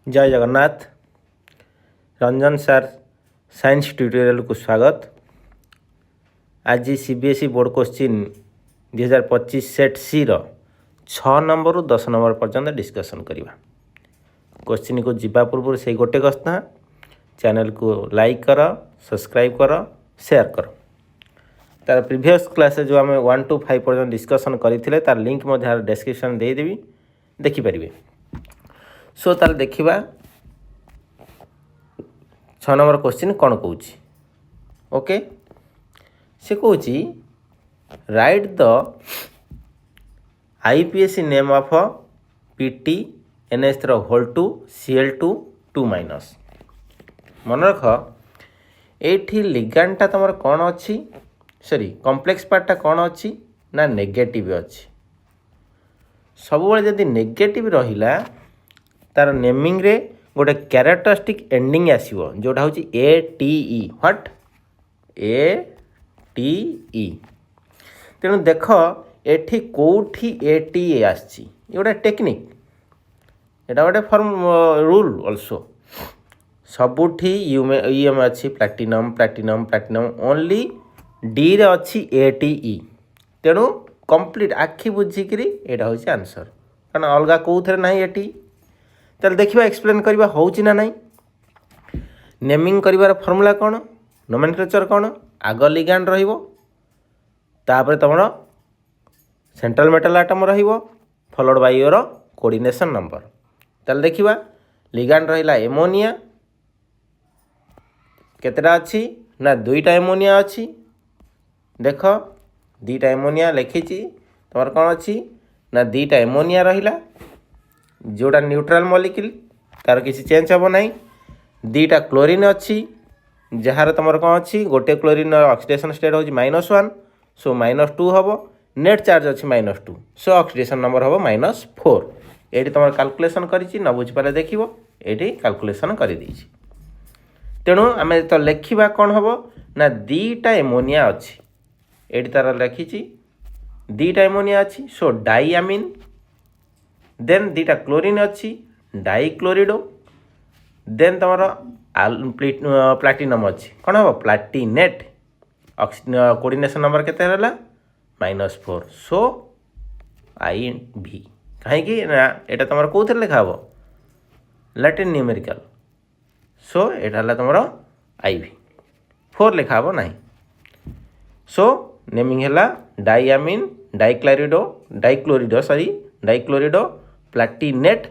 जय Jagannath. Ranjan sir science tutorial को स्वागत। आज सीबीएसई बोर्ड क्वेश्चन 2025 सेट सी रो 6 नंबर रु 10 नंबर पर्यंत डिस्कसन करवा। क्वेश्चन को जीवा पूर्व से गोटे कथा चैनल को लाइक कर, सब्सक्राइब कर, शेयर कर। तार प्रीवियस क्लास जो आम 1 to 5 पर्यंत डिस्कसन करते तार लिंक डिस्क्रिप्शन देदेवी, देखिपारे। सो तार देखा 6 नंबर क्वेश्चन कौन कौन। ओके, से कौच write the IUPAC name of PT NH3 होल टू Cl2 2 माइनस। मन रख ये लिगांडटा तुम कौन अच्छी, सॉरी कॉम्प्लेक्स पार्टटा कौन अच्छी ना नेगेटिव अच्छी। सब जदि नेगेटिव रहिला तार नेमिंग रे गोटे कैरेक्टरिस्टिक एंडिंग आसीबो जोटा होची ATE। What ATE। तेणु देख एठी कोठी ATE आछि, ये गोटे टेक्निक, एटा गोटे फॉर्म रूल ऑल्सो। सबुठी यूएम अच्छी platinum platinum platinum, only D रे अच्छी ATE। तेणु कंप्लीट आखि बुझिकी एटा होची आंसर, कारण अलगा कौथरे नाही ATE। ताल देखिबा एक्सप्लेन करबा होउची ना नाही। नेमिंग करिवार फॉर्मूला कौन, नोमेनक्लेचर कौन, आग लिगांड रहिबो, तापर तमरो सेंट्रल मेटल आटम रहिबो, followed by your coordination number. ताल देखिबा लिगांड रहिला एमोनिया, केतेटा अछि ना दुईटा एमोनिया अछि। देख दुईटा एमोनिया लिखिछि, तमर कौन अछि ना दुईटा एमोनिया रहिला जोटा न्यूट्रल मॉलिक्यूल, तार किसी चेंज हम ना। दुईटा क्लोरीन अच्छी जार तुम कौन अच्छी गोटे क्लोरीन ऑक्सीडेशन स्टेट हो -1, सो -2 हम। नेट चार्ज अच्छी -2, सो ऑक्सीडेशन नंबर हम -4। ये तुम कैलकुलेशन कर न बुझीपारे देख ये कैलकुलेशन कर। तेणु आम तो लिखा कौन हम ना दुईटा एमोनिया अच्छी, ये तार लिखी दुईटा एमोनिया अच्छी, सो डाइआमीन। देन दुईटा क्लोरीन अच्छी डाइक्लोरिडो। देन तुम प्लाटिनम अच्छी कौन हम प्लाटिनेट। कोऑर्डिनेशन नंबर केते रहला -4, सो IV। कहीं ना यहाँ तुम कौन लिखा हम लैटिन न्यूमेरिकल, सो यहाँ तुम IV। 4 लिखा हम ना। सो नेमिंग है डाइआमीन डाइक्लोरिडो प्लाटिनेट